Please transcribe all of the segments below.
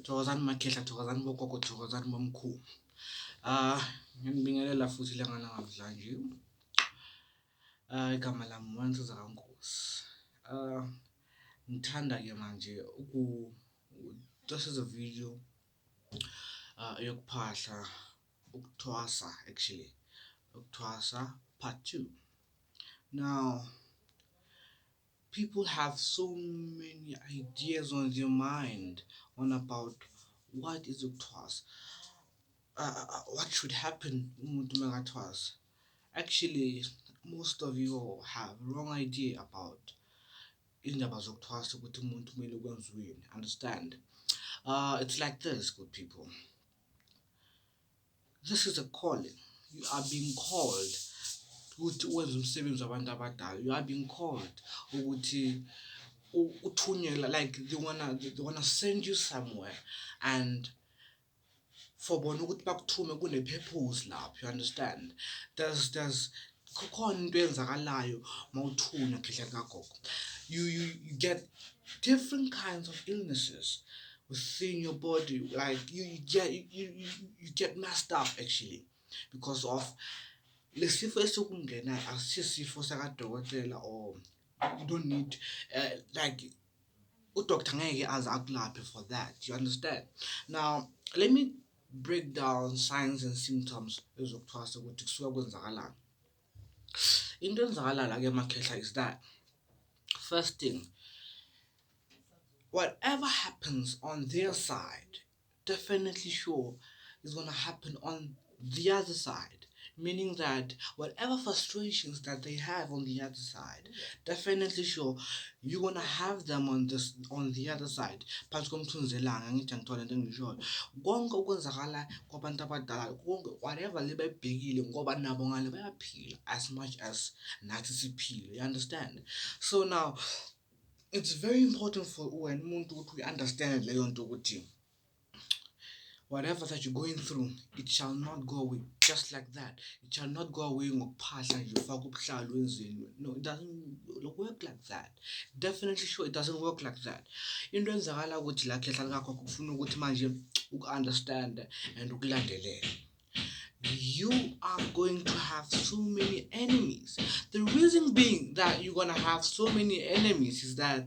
Thokozani makhehla, thokozani bogogo, thokozani bomkhulu. Nginibingelela futhi ilanga langamhlanje. Igama lami Moyane Nkosi. Ngithanda-ke manje this is a video yokuphahla ukuthwasa actually. Ukuthwasa part 2. Now, people have so many ideas on their mind about what is ukuthwasa. What should happen umuntu makathwasa. Actually, most of you have wrong idea about indaba zokuthwasa ukuthi umuntu kumele kwenziweni. Understand? It's like this, good people. This is a calling. You are being called ukuthi wenze umsebenzi wabantu abadala. You are being called ukuthi uthunyelwa, like they wanna send you somewhere, and for bona ukuthi bakuthume kune purpose lapho. You understand? There's khona into eyenzakalayo mawuthunywa khehla kagogo. You get different kinds of illnesses within your body, like you get messed up actually because of lesifo esokungena asisifo sakadokotela, or you don't need like udoctor ngeke aze akulaphe for that. You understand? Now let me break down signs and symptoms ezokuthwasa ukuthi kusuka kwenzakalani. Into enzakala ke makhehla is that first thing, whatever happens on their side, definitely sure is going to happen on the other side. Meaning that whatever frustrations that they have on the other side, definitely sure you're going to have them on the other side. Whatever as much as nathi. You understand? So now it's very important for when we understand whatever that you're going through, it shall not go away just like that. It shall not go away. No, it doesn't work like that. Definitely sure it doesn't work like that. Understand and you are going to have so many enemies. The reason being that you're going to have so many enemies is that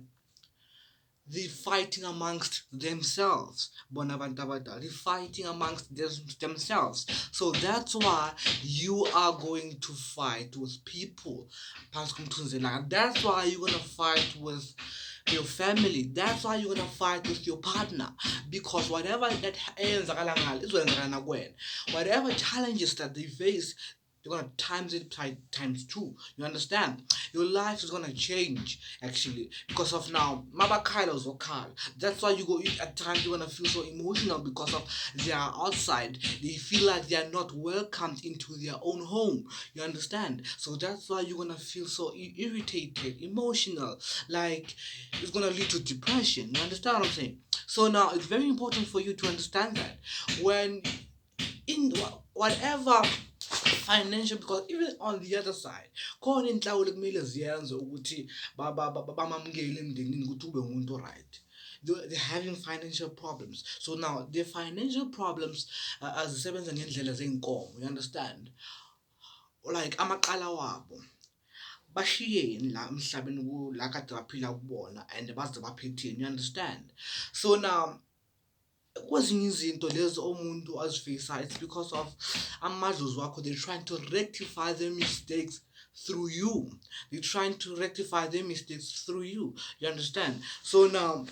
they're fighting amongst themselves. They're fighting amongst themselves. So that's why you are going to fight with people. That's why you're going to fight with your family. That's why you're going to fight with your partner. Because whatever that ends, whatever challenges that they face, you're going to times it times 2. You understand? Your life is going to change actually because of now. That's why at times you're going to feel so emotional because of they are outside. They feel like they are not welcomed into their own home. You understand? So that's why you're going to feel so irritated, emotional. Like it's going to lead to depression. You understand what I'm saying? So now it's very important for you to understand that when in whatever financial, because even on the other side, they're having financial problems. So now the financial problems as you understand, like amaqala wabo bashiyeni la emhlabeni la kade baphila kubona and baze baphetheni. You understand? So now kwezinye izinto lezo umuntu azifisa, it's because of amadlozi wakho. They're trying to rectify their mistakes through you. They're trying to rectify their mistakes through you. You understand? So now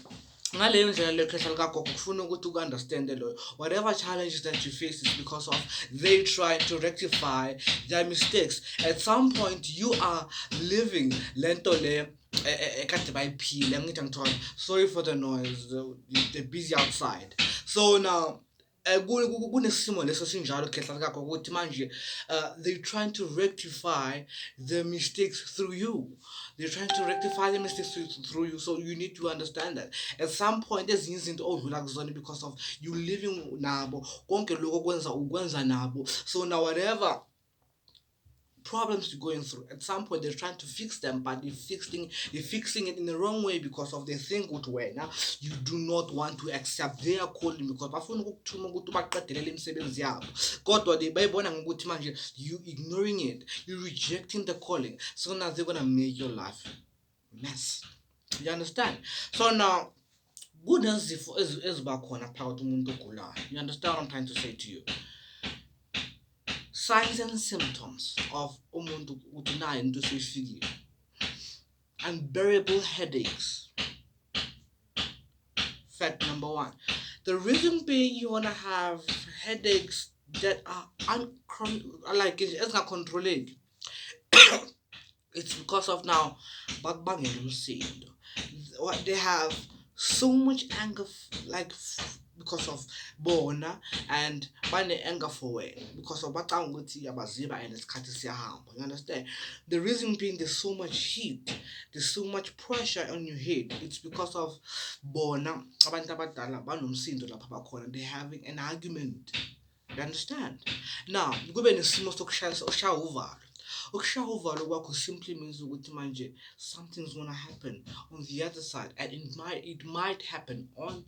ngaleyo ndlela lekhehla likagogo kufuna ukuthi uku-understand whatever challenges that you face is because of they try to rectify their mistakes. At some point you are living lento le ekade bayiphile. Angithi ngithola, sorry for the noise, they're busy outside. So now kunesimo leso sinjalo khehla likagogo ukuthi manje they're trying to rectify their mistakes through you. They're trying to rectify their mistakes through you. So you need to understand that at some point there's izinto odlula kuzona because of you living nabo konke lokho ukwenza nabo. So now whatever problems you're going through. At some point, they're trying to fix them, but they're fixing it in the wrong way because of their thing good way. Now, you do not want to accept their calling because bafuna ukukuthuma ukuthi ubaqedelele imisebenzi yabo. Kodwa they bayibona ngokuthi manje you ignoring it, you rejecting the calling. So now they're gonna make your life mess. You understand? So now, kunezifo eziba khona phakathi umuntu ogulayo. You understand what I'm trying to say to you? Signs and symptoms of umuntu uthi nayo into seyifikile. Unbearable headaches. Fact number one. The reason being you wanna have headaches that are like it's not controlled. It's because of now bakubangela umsindo. What they have so much anger because of bona and bane anger for when because of bacanga ukuthi yabaziba and isikhathi siyahamba. You understand? The reason being there's so much heat, there's so much pressure on your head. It's because of bona abantu abadala banomsindo lapha bakhona, they're having an argument. You understand? Now kube nesimo sokushaya uvalo. Ukushaya uvalo kwakho simply means ukuthi manje something's gonna happen on the other side, and it might happen on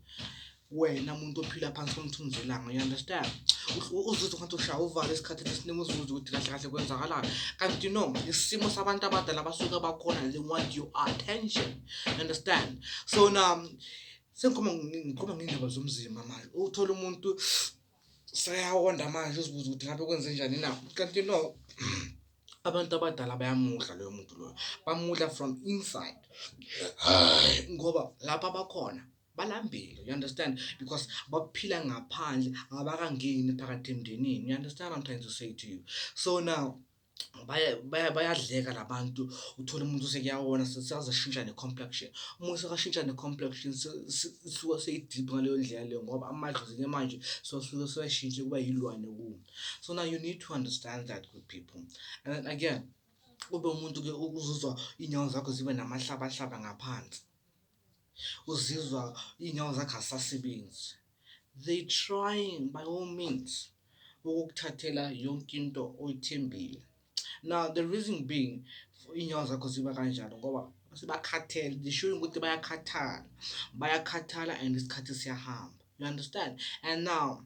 wena muntu ophila phansi komthunzi welanga. You understand? Uzizwa ukuthi ushaya uvalo esikhathini esiningi uzizwa ukuthi kahle kahle kwenzakalani, kanti no, isimo sabantu abadala basuke bakhona, they want your attention. You understand? So now sengikhuluma ngindaba zomzimba manje, uthola umuntu sayawonda manje uzibuza ukuthi ngabe kwenze njani na, kanti no, abantu abadala bayamudla loyo muntu loyo, bamudla from inside ngoba lapha bakhona balambile. You understand? Because baphila ngaphandle, abakangeni phakathi emndenini. You understand what I'm trying to say to you? So now bayadleka labantu, uthola umuntu sekuyawona sesazashintsha ne-complexion. Uma sekashintsha ne-complexion suka seyideep ngaleyo ndlela leyo ngoba amadlozi-ke manje sosuke sewashintshe kuba yilwane kuwo. So now you need to understand that, good people. And then again, ube umuntu-ke uzizwa iy'nyawo zakho zibe namahlabahlaba ngaphansi, uzizwa iy'nyawo zakho asasebenzi. They trying by all means ukukuthathela yonke into oyithembile. Now the reason being iy'nyawo zakho ziba kanjalo ngoba sebakhathele, they showing ukuthi bayakhathala and isikhathi siyahamba. You understand? And now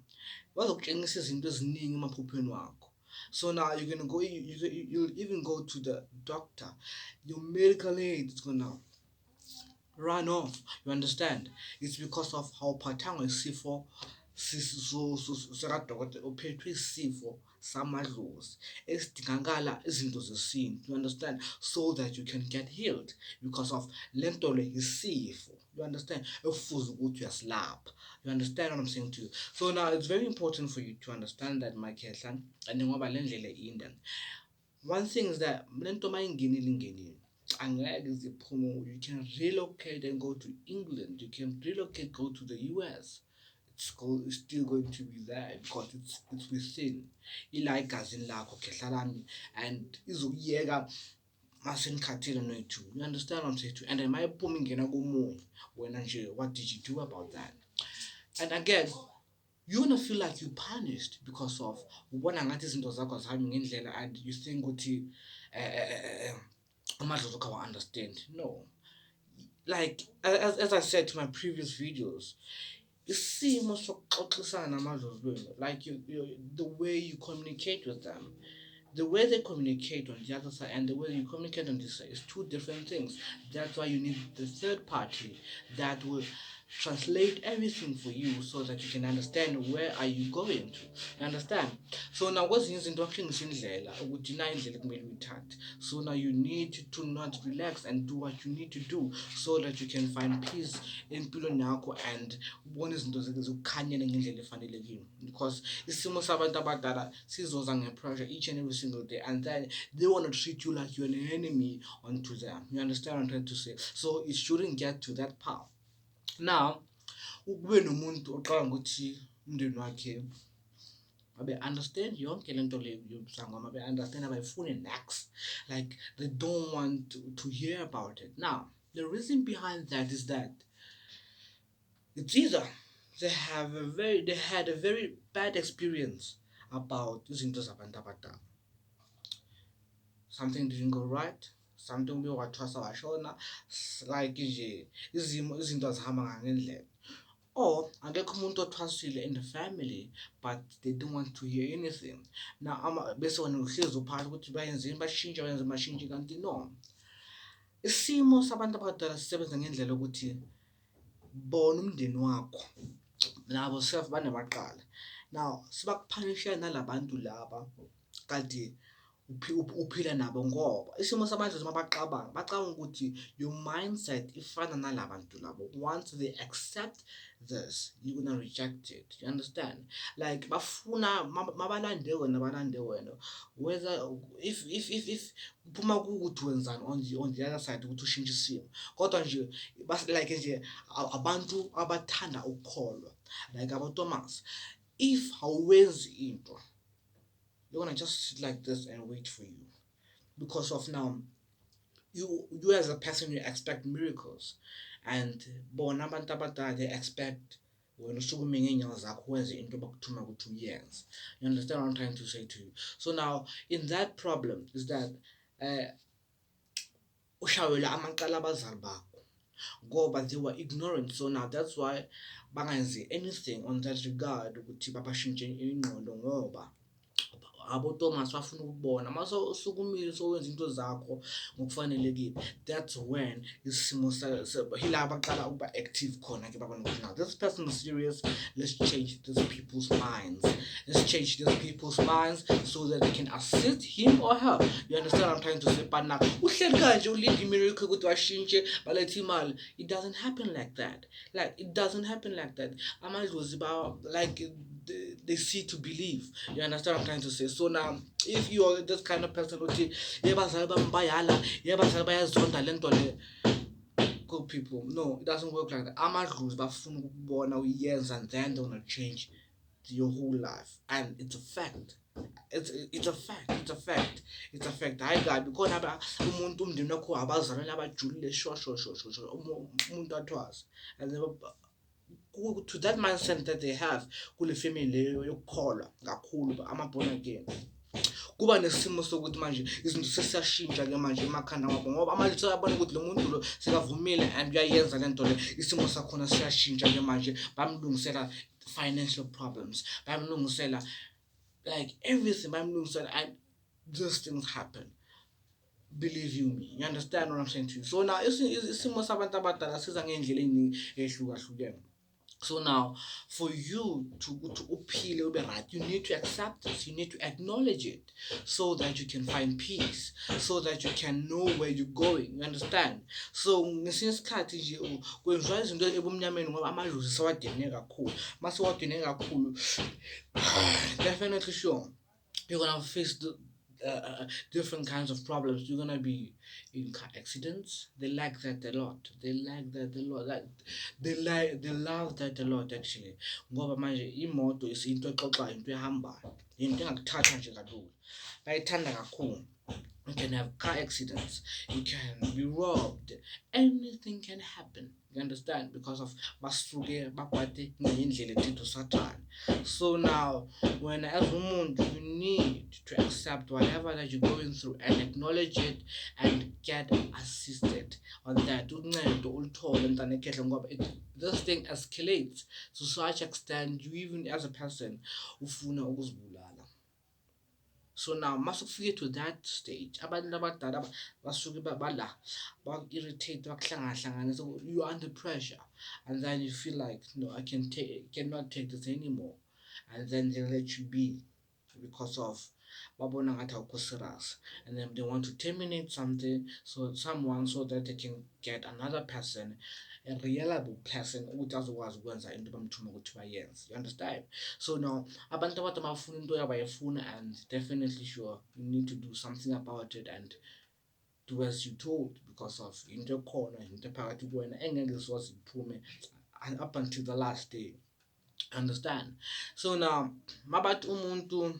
bazokutshengisa izinto eziningi emaphupheni wakho. So now you're gonna go, you'll even go to the doctor, your medical aid is gonna run off. You understand? It's because of how phathangwa isifo sekadokotela uphethwe isifo samadlozi esidingakala izinto zesintu. You understand? So that you can get healed because of lento le isifo. You understand? Efuze ukuthi uyasilapha. You understand what I'm saying to you? So now it's very important for you to understand that, my kehla, and ngoba le ndlela inde. One thing is that lento mayingenile angeke ziphume. You can relocate and go to England. You can relocate, go to the US. It's still going to be there because it's within. Ila igazini lakho khehla lami, and izokuyeka masenikhathile noyithu. You understand what I'm saying to you? And mayiphuma ingena komoya wena nje, what did you do about that? And again, you're gonna feel like you're punished because of ubona ngathi izinto zakho azihambi ngendlela, and you think ukuthi amadlozi akho understand. No, like as I said to my previous videos, isimo sokuxoxisana namadlozi wenu, like the way you communicate with them, the way they communicate on the other side and the way you communicate on this side is two different things. That's why you need the third party that will translate everything for you so that you can understand where are you going to. You understand? So now kwezinye izinto akuhlengisa indlela ukuthi na indlela kumele uyithathe. So now you need to not relax and do what you need to do so that you can find peace empilweni yakho and ubone izinto zikukhanyele ngendlela efanelekile, because isimo sabantu abadala sizoza ngepressure each and every single day, and then they want to treat you like you're an enemy onto them. You understand what I'm trying to say? So it shouldn't get to that part. Now ukube nomuntu oqala ukuthi umndeni wakhe abe understand yonke lento le yobusangwa, abe understand, abayifuni next, like they don't want to hear about it. Now the reason behind that is that it's either they had a very bad experience about izinto zabantu abadala. something didn't go right, something ubuye wathwasa washona, like nje izinto azihamba ngendlela. Or akekho umuntu othwasile in the family but they don't want to hear anything. Now bese wena uhlezi uphakathi ukuthi bayenzeni bashintshe kanti no. Isimo sabantu abadala sisebenza ngendlela yokuthi bona umndeni wakho nabo self banabaqala. Now sibakuphanisha nalabantu laba kanti uphila nabo ngoba isimo sabantu bacabanga ukuthi your mindset ifana nalabantu labo. Once they accept this, you're gonna reject it. You understand? Like bafuna mabalande wena whether if kuphuma kukuthi wenzani on the other side ukuthi ushintshe isimo, kodwa nje like nje abantu abathanda ukukholwa like aboThomas, if awenzi into you're gonna just sit like this and wait for you, because of now you as a person you expect miracles, and bona abantu abadala they expect wena usukume ngeenyawo zakho wenze into bakuthuma ukuthi uyenze. You understand what I'm trying to say to you? So now in that problem is that ushawela amaqala abazali bakho ngoba they were ignorant, so now that's why bangayenzi anything on that regard ukuthi babashintshe ingqondo ngoba aboThomas bafuna ukubona mase usukumile sowenza into zakho ngokufanelekile. That's when isimo hila baqala ukuba active khona ke babona ukuthi now this person is serious, let's change these people's minds, so that they can assist him or her. You understand what I'm trying to say? But now uhleli kanje ulinde miracle ukuthi washintshe balethe imali. It doesn't happen like that. Amadlozi like they see to believe. You understand what I'm trying to say? So now if you are this kind of person uthi yebazali bami bayala, yebazali bayazonda lento le, good people, no, it doesn't work like that. Amadlozi bafuna ukubona uyenza and then they're gonna change your whole life, and it's a fact. It's a fact. Hayi kabi khona umuntu umndeni wakho abazalwane abajulile sho umuntu athwasa, and to that mindset that they have kule family leyo yokukholwa kakhulu ama-born again, kuba nesimo sokuthi manje izinto sesiyashintsha ke manje emakhanda wabo ngoba manje sayabona ukuthi lo muntu lo sekavumile and uyayenza lento le, isimo sakhona siyashintsha ke manje, bamlungisela financial problems, bamlungisela like everything, bamlungisela, and these things happen. Believe you me, you understand what I'm saying to you? So now isimo sabantu abadala siza ngendlela eziningi ehlukahlukene. So now, for you to uphile ube right, you need to accept this, you need to acknowledge it, so that you can find peace, so that you can know where you're going. You understand? So ngesinye isikhathi nje kwenziwa izinto ebumnyameni ngoba amadlozi sewadinge kakhulu. Mase wadinge kakhulu, definitely sure you're gonna face different kinds of problems. You're gonna be in car accidents. They like that a lot. Like they love that a lot actually. Ngoba manje imoto isinto exoxayo, into ehambayo, into engakuthatha nje kalula, bayithanda kakhulu. You can have car accidents, you can be robbed, anything can happen. You understand? Because of basuke bakwate ngendlela ethetha uSathane. So now when as umuntu you need to accept whatever that you're going through and acknowledge it and get assisted on that. Uncedo ulithole mntana ekhehle ngoba this thing escalates to such extent you even as a person ufuna ukuzibulala. So now must figure to that stage abantu abadala basuke bala irritate bakuhlangana, so you are under pressure, and then you feel like no, I cannot take this anymore, and then they let you be because of babona ngathi awukho serious, and then they want to terminate someone so that they can get another person, a reliable person ukuthi azokwazi ukwenza into bamthuma ukuthi bayenze. You understand? So now abantu abadala bafuna into yabo bayifuna, and definitely sure you need to do something about it and do as you told, because of into ekhona, into phakathi kuwena engeke soze iphume up until the last day. Understand? So now mabathi umuntu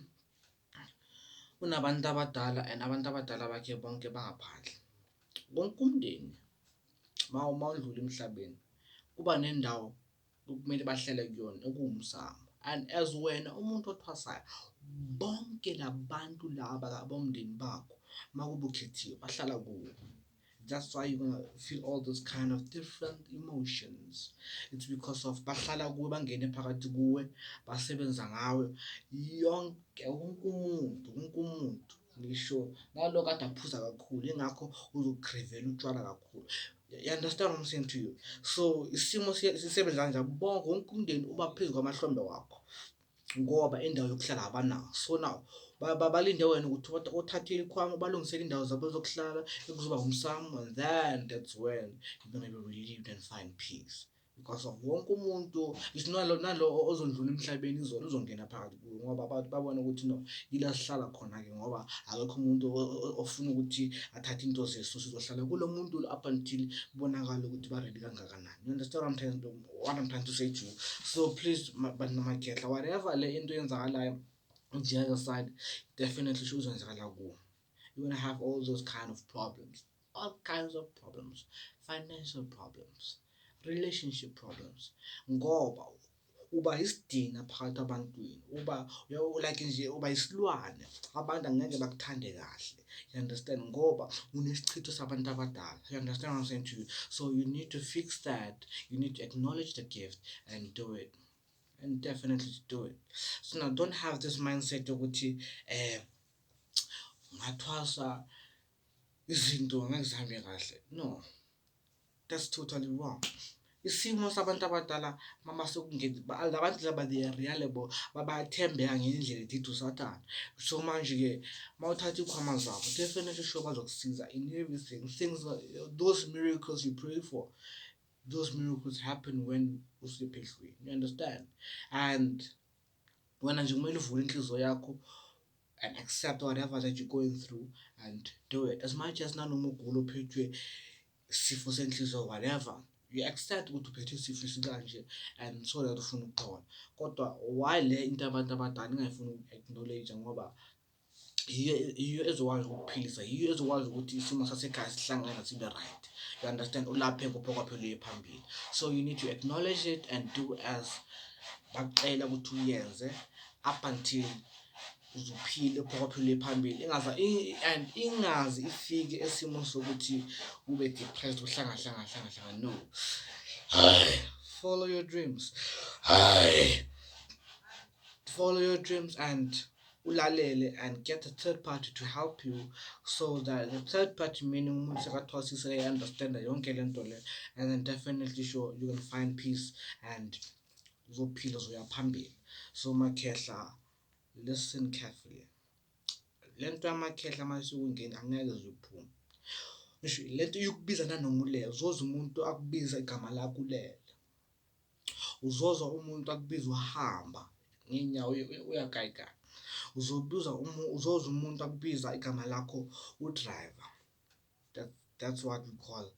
unabantu abadala and abantu abadala bakhe bonke bangaphandle, wonke umndeni mawudlula emhlabeni kuba nendawo okumele bahlele kuyona okuwumsamo, and as wena umuntu othwasayo bonke labantu laba abomndeni bakho makubukhethiwe bahlala kuwo. That's why you're gonna feel all those kind of different emotions. It's because of bahlala kuwe, bangene phakathi kuwe, basebenza ngawe, wonke umuntu ngisho nalo kade aphuza kakhulu, ingakho uzokrevela utshwala kakhulu. You understand what I'm saying to you? So isimo sisebenza kanjani, wonke umndeni uba phezu kwamahlombe wakho ngoba indawo yokuhlala abanayo. So now balinde wena ukuthi uthathe ilikhwama balungisele indawo zabo zokuhlala ekuzoba umsamo, and then that's when you're gonna be relieved and find peace. Because of wonke umuntu nalo ozondlula emhlabeni uzongena phakathi kuwe ngoba abantu babona ukuthi no yila sihlala khona-ke, ngoba akekho umuntu ofuna ukuthi athathe into zesu sizohlala kulo muntu up until kubonakale ukuthi baredi kangakanani. You understand what I'm trying to say to you? So please bantu makhetla, whatever le into yenzakalayo on the other side, definitely shows uzenzakala kuwo. You're gonna have all those kind of problems, all kinds of problems, financial problems, relationship problems, ngoba uba isidina phakathi abantwini, uba like nje uba isilwane, abantu angeke bakuthande kahle. You understand, ngoba unesichitho sabantu abadala. You understand what I'm saying to you? So you need to fix that, you need to acknowledge the gift and do it, and definitely do it. So now don't have this mindset ukuthi ngathwasa izinto ngeke zihambe kahle. No, that's totally wrong. Isimo sabantu abadala mama sekungena labantu laba they are reliable, bayathembeka ngendlela edithi usathana. So manje-ke mawuthatha ikhwama zabo, definitely sure bazokusiza in everything. Things, those miracles you pray for, those miracles happen when usephehlweni. You understand? And wena nje kumele uvule inhliziyo yakho and accept whatever that you're going through and do it. As much as nanoma ugula uphethwe isifo senhliziyo whatever, you accept ukuthi uphethwe isifo esikanje and so that ufuna ukuphola. Kodwa why le into abantu abadala ingayifuni uku-acknowledge, ngoba yiyo ezokwazi ukukuphilisa, yiyo ezokwazi ukuthi isimo sasekhaya sihlangane sibe right. You understand? Ulaphe kuphokaphela phambili. So you need to acknowledge it and do as bakuxela ukuthi uyenze up until uzuphile uphokaphele phambili, and ingazi ifike esimo sokuthi ube depressed uhlanga. No, follow your dreams, follow your dreams and ulalele and get a third party to help you, so that the third party meaning umuntu sekathwasise understand yonke lento le, and then definitely sure you will find peace and uzophila uzoya phambili. So makhehla, listen carefully. Lento yamakhehla mase ungena angeke uziphume. Ngisho lento yokubiza nanoma ulele, uzoza umuntu akubiza igama lakho ulele, uzoza umuntu akubiza uhamba ngenyawo uyakayika, uzoza umuntu akubiza igama lakho udriver. That's what we call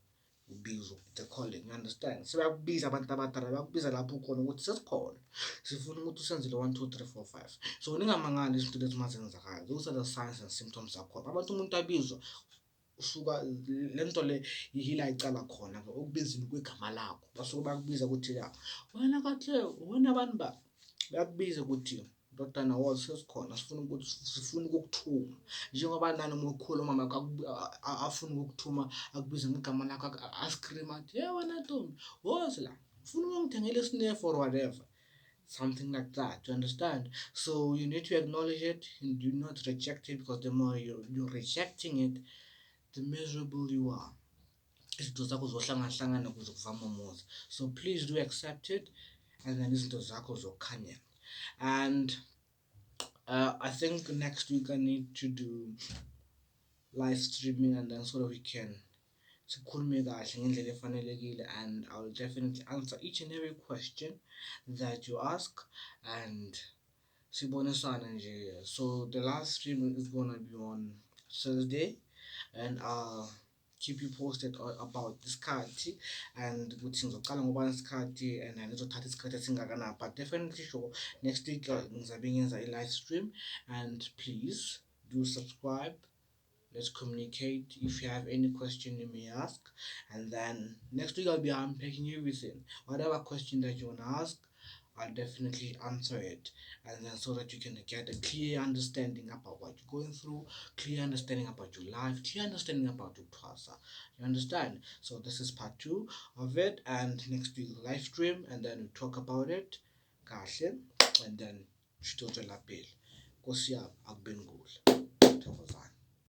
ubizo, the calling. You understand? Sebakubiza abantu abadala, bakubiza lapho khona ukuthi sesikhona, sifuna ukuthi usenzele 1 2 3 4 5. So ningamangali izinto lezi mazenzakala, those are the signs and symptoms zakhona. Abantu umuntu abizwa usuka lento le yila icala khona ukubizini kwegama lakho, basuke bakubiza ukuthi ya wena kahle wena abantu ba bakubiza ukuthi ndodana wazi sesikhona, sifuna ukukuthuma, njengoba nanoma ukhulu mama afuna ukukuthuma akubiza ngegama lakho ascream athi hey wena ntombi woza la ufuna ukungithengela isnef or whatever, something like that. You understand? So you need to acknowledge it and do not reject it, because the more you're rejecting it, the miserable you are. Izinto zakho zohlangana kuze kuvama umuzi. So please do accept it, and then izinto zakho zokhanya. And I think next week I need to do live streaming, and then so that we can sikhulume kahle ngendlela efanelekile, and I'll definitely answer each and every question that you ask, and sibonisana nje. So the live stream is gonna be on Thursday, and I'll keep you posted about isikhathi and ukuthi ngizoqala ngobani isikhathi and ngizothatha isikhathi esingakanani. But definitely sure next week ngizabe ngenza i-live stream, and please do subscribe. Let's communicate. If you have any question you may ask, and then next week I'll be unpacking everything. Whatever question that you want to ask, I'll definitely answer it, and then so that you can get a clear understanding about what you're going through, clear understanding about your life, clear understanding about your twasa. You understand? So this is part two of it, and next week live stream, and then we talk about it, kahle, and then sithotswela phele. Nkosi yami akube ngule.